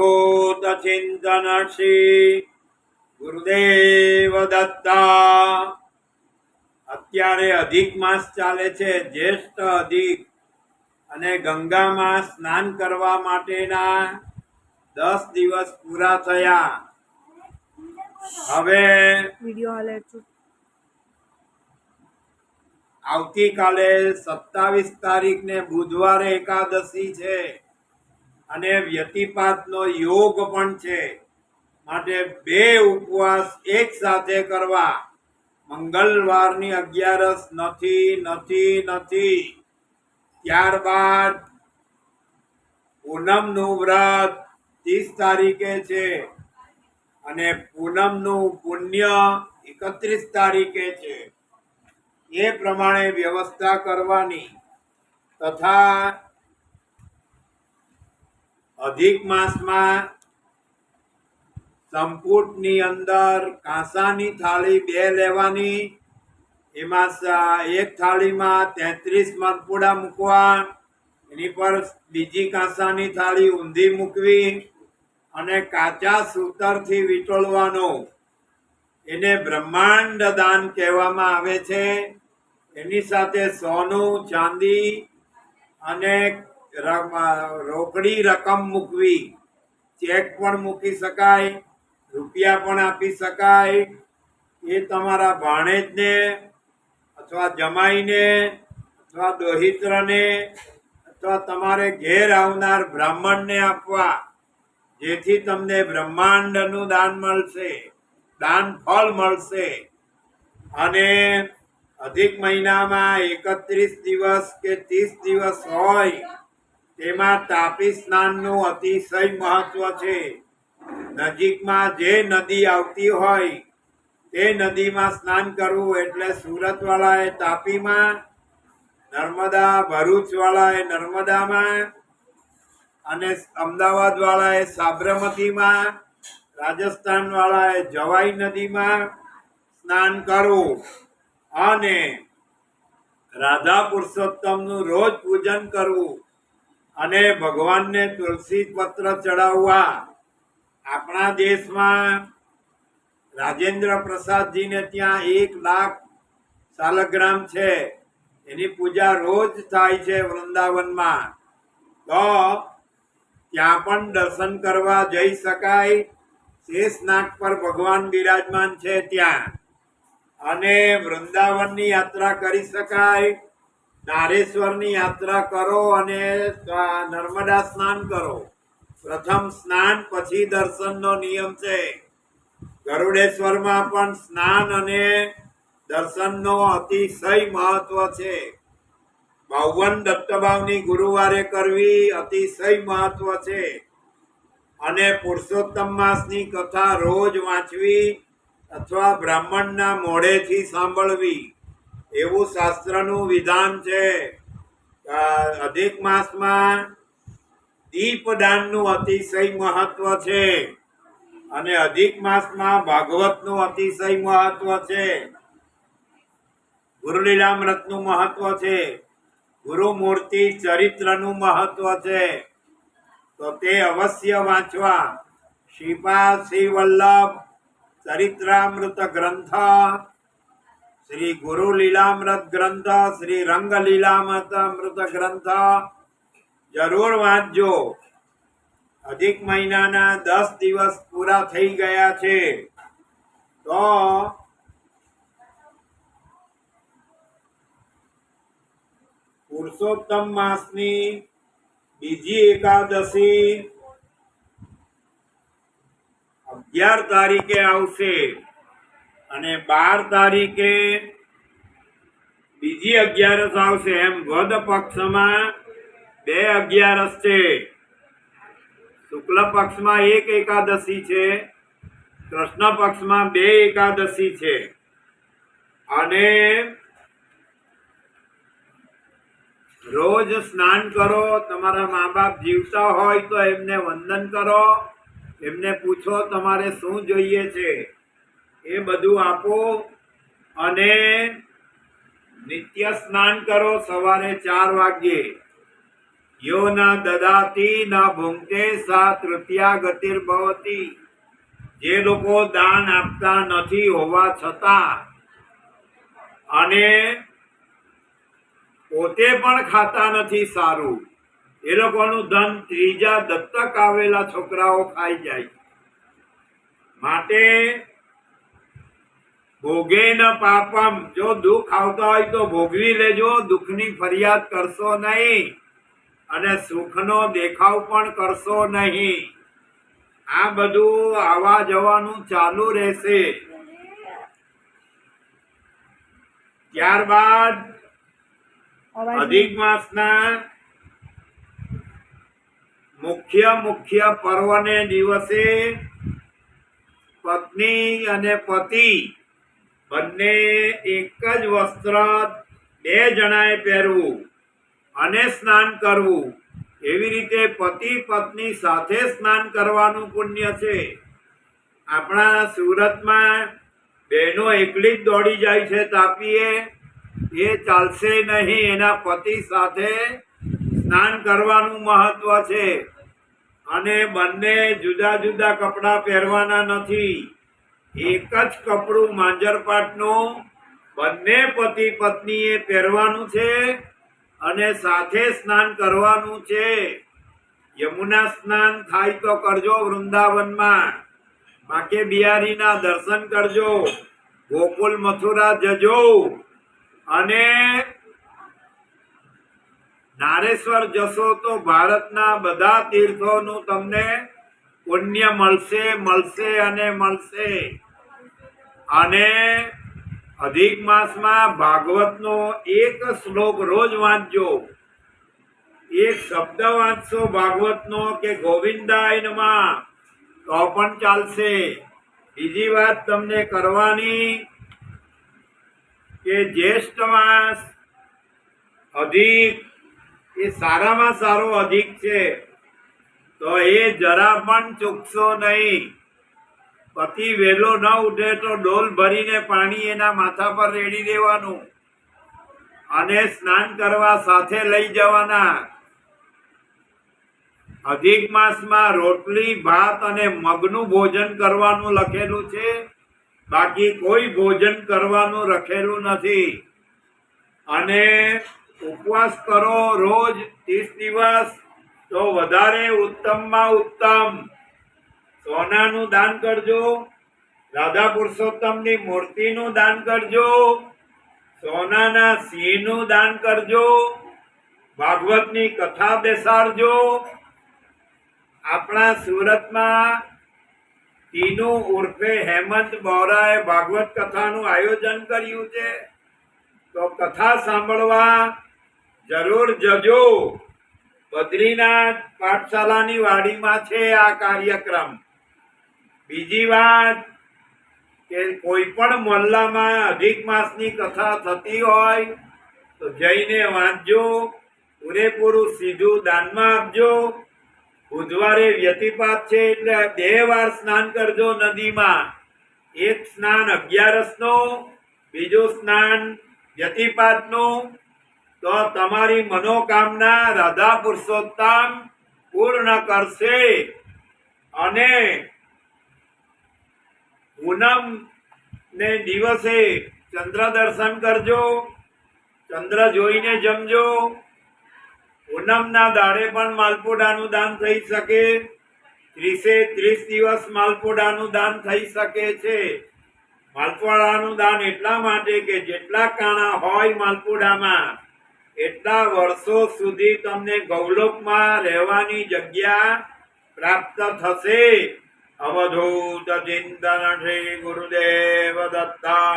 अवधूत चिंतन श्री गुरुदेव दत्ता। અત્યારે અધિક માસ ચાલે છે, જ્યેષ્ઠ અધિક, અને ગંગામાં સ્નાન કરવા માટેના 10 દિવસ પૂરા થયા. હવે આવતીકાલે 27 તારીખને બુધવારે એકાદશી છે અને વ્યતિપાતનો યોગ પણ છે. માટે 2 ઉપવાસ એક સાથે કરવા. મંગળવારની 11 નથી. ત્યારબાદ પૂનમનું વ્રત 30 તારીખે છે અને પૂનમનું પુણ્ય 31 તારીખે છે. એ પ્રમાણે વ્યવસ્થા કરવાની. તથા અધિક માસમાં સંપુટની અંદર કાંસાની થાળી 2 લેવાની. એમાં એક થાળીમાં 33 મરપુડા મૂકવા, એની પર બીજી કાંસાની થાળી ઊંધી મૂકવી અને કાચા સૂતરથી વીંટળવાનો. એને બ્રહ્માંડ દાન કહેવામાં આવે છે. એની સાથે સોનું, ચાંદી અને રોકડી રકમ મૂકવી. ચેક પણ મૂકી શકાય, રૂપિયા પણ આપી શકાય. એ તમારા ભાણેજને અથવા જમાઈને અથવા દોહિત્રને અથવા તમારે ઘેર આવનાર બ્રાહ્મણને આપવા, જેથી તમને બ્રહ્માંડનું દાન મળશે, દાન ફળ મળશે. અને અધિક મહિનામાં 31 દિવસ કે 30 દિવસ હોય તેમાં તાપી સ્નાનનું અતિશય મહત્વ છે. નજીકમાં જે નદી આવતી હોય તે નદીમાં સ્નાન કરવું. એટલે સુરત વાળાએ તાપીમાં, નર્મદા ભરૂચ વાળાએ નર્મદામાં, અને અમદાવાદ વાળાએ સાબરમતીમાં, રાજસ્થાન વાળાએ જવાઈ નદીમાં સ્નાન કરવું. અને રાધા પુરુષોત્તમનું રોજ પૂજન કરવું અને ભગવાનને તુલસી પત્ર ચડાવવા. આપણા દેશમાં રાજેન્દ્ર પ્રસાદજીને ત્યાં 1 લાખ સાલગ્રામ છે. એની પૂજા રોજ થાય છે વૃંદાવનમાં. તો ત્યાં પણ દર્શન કરવા જઈ શકાય. શેષનાગ પર ભગવાન બિરાજમાન છે ત્યાં. અને વૃંદાવનની યાત્રા કરી શકાય. નારેશ્વરની યાત્રા કરો અને નર્મદા સ્નાન કરો. પ્રથમ સ્નાન પછી દર્શનનો નિયમ છે. ગરુડેશ્વરમાં પણ સ્નાન અને દર્શનનો અતિશય મહત્વ છે. 52 દત્તભાવની ગુરુવારે કરવી અતિશય મહત્વ છે. અને પુરુષોત્તમ માસની કથા રોજ વાંચવી અથવા બ્રાહ્મણના મોઢેથી સાંભળવી, એવું શાસ્ત્રનું વિધાન છે. અધિક માસમાં દીપદાનનું અતિશય મહત્વ છે. અને અધિક માસમાં ભાગવતનું અતિશય મહત્વ છે. ગુરુલીલામૃતનું મહત્વ છે. ગુરુમૂર્તિ ચરિત્રનું મહત્વ છે. તો તે અવશ્ય વાંચવા. શ્રીપાદ શ્રી વલ્લભ ચરિત્રામૃત ગ્રંથ, શ્રી ગુરુ લીલામૃત ગ્રંથ, શ્રી રંગ લીલામૃત ગ્રંથ જરૂર વાંચજો. અધિક મહિનાના 10 દિવસ પૂરા થઈ ગયા છે. તો પુરુષોત્તમ માસની બીજી એકાદશી 11 તારીખે આવશે અને 12 તારીખે બીજી 11 આવશે. એમ વદ પક્ષમાં 2 11 છે. શુક્લ પક્ષમાં 1 એકાદશી છે, કૃષ્ણ પક્ષમાં 2 એકાદશી છે. અને રોજ સ્નાન કરો. તમારા મા બાપ જીવતા હોય તો એમને વંદન કરો. એમને પૂછો તમારે શું જોઈએ છે, એ બધું આપો. અને નિત્ય સ્નાન કરો સવારે 4 વાગ્યે. યો ન દદાતી ન ભુંક્તે સા તૃતીયા ગતિર્ભવતી. જે લોકો દાન આપતા નથી હોવા છતાં અને પોતે પણ ખાતા નથી સારું, એ લોકોનું ધન ત્રીજા દત્તક આવેલા છોકરાઓ ખાઈ જાય. માટે ભોગે ન પાપમ, જો દુઃખ આવતા હોય તો ભોગવી લેજો, દુઃખની ફરિયાદ કરશો નહીં અને સુખનો દેખાવ પણ કરશો નહીં. આ બધું આવા જવાનું ચાલુ રહેશે. ત્યારબાદ અધિક માસના મુખ્ય પર્વને દિવસે પત્ની અને પતિ બંને એક જ વસ્ત્ર બે જણાએ પહેરવું અને સ્નાન કરવું. એવી રીતે પતિ પત્ની સાથે સ્નાન કરવાનું પુણ્ય છે. આપણા સુરતમાં બહેનો એકલી જ દોડી જાય છે તાપીએ, એ ચાલશે નહીં. એના પતિ સાથે સ્નાન કરવાનું મહત્વ છે. અને બંને જુદા જુદા કપડાં પહેરવાના નથી. એક જ કપડું માંજરપાટનું બંને પતિ પત્નીએ પહેરવાનું છે અને સાથે સ્નાન કરવાનું છે. યમુના સ્નાન થાય તો કરજો વૃંદાવનમાં, બાકે બિહારીના દર્શન કરજો, ગોકુલ મથુરા જજો અને નારેશ્વર જશો તો ભારતના બધા તીર્થોનું તમને પુણ્ય મળશે અને મળશે. અને અધિક માસમાં ભાગવતનો એક શ્લોક રોજ વાંચજો. એક શબ્દ વાંચશો ભાગવતનો કે ગોવિંદાય નમઃ તો પણ ચાલશે. બીજી વાત તમને કરવાની કે જ્યેષ્ઠ માસ અધિક એ સારામાં સારો અધિક છે, તો એ જરા પણ ચૂકશો નહીં. પતિ વહેલો ન ઉઠે તો ડોલ ભરીને પાણી એના માથા પર રેડી દેવાનું અને સ્નાન કરવા સાથે લઈ જવાના. અધિક માસમાં રોટલી ભાત અને મગનું ભોજન કરવાનું લખેલું છે, બાકી કોઈ ભોજન કરવાનું લખેલું નથી. અને ઉપવાસ કરો રોજ 30 દિવસ તો વધારે ઉત્તમમાં ઉત્તમ. સોનાનું દાન કરજો, રાધા પુરુષોત્તમની મૂર્તિનું દાન કરજો, સોનાના સિંહનું દાન કરજો, ભાગવતની કથા બેસાડજો. આપણા સુરતમાં તીનુ ઉર્ફે હેમંત બોરાએ ભાગવત કથાનું આયોજન કર્યું છે, તો કથા સાંભળવા જરૂર જજો. બદ્રીનાથ પાઠશાલાની વાડીમાં છે આ કાર્યક્રમ. બીજી વાત કે કોઈ પણ મોહલ્લામાં અધિક માસની કથા થતી હોય તો જઈને વાંચજો, પૂરેપૂરું સીધું દાનમાં આપજો. બુધવારે વ્યતિપાત છે એટલે 2 વાર સ્નાન કરજો નદીમાં. એક સ્નાન 11નું, બીજું સ્નાન વ્યતિપાતનું. તો તમારી મનોકામના રાધા પુરુષોત્તમ પૂર્ણ કરશે. અને પૂનમ ને દિવસે ચંદ્ર દર્શન કરજો, ચંદ્ર જોઈને જમજો. પૂનમના દાડે પણ માલપુડાનું દાન થઈ શકે. 30 દિવસ માલપુડાનું દાન થઈ શકે છે. માલપુડાનું દાન એટલા માટે કે જેટલા કાણા હોય માલપુડામાં એટલા વર્ષો સુધી તમને ગૌલોકમાં રહેવાની જગ્યા પ્રાપ્ત થશે. અવધૂત ચિંતન શ્રી ગુરુદેવ દત્તા.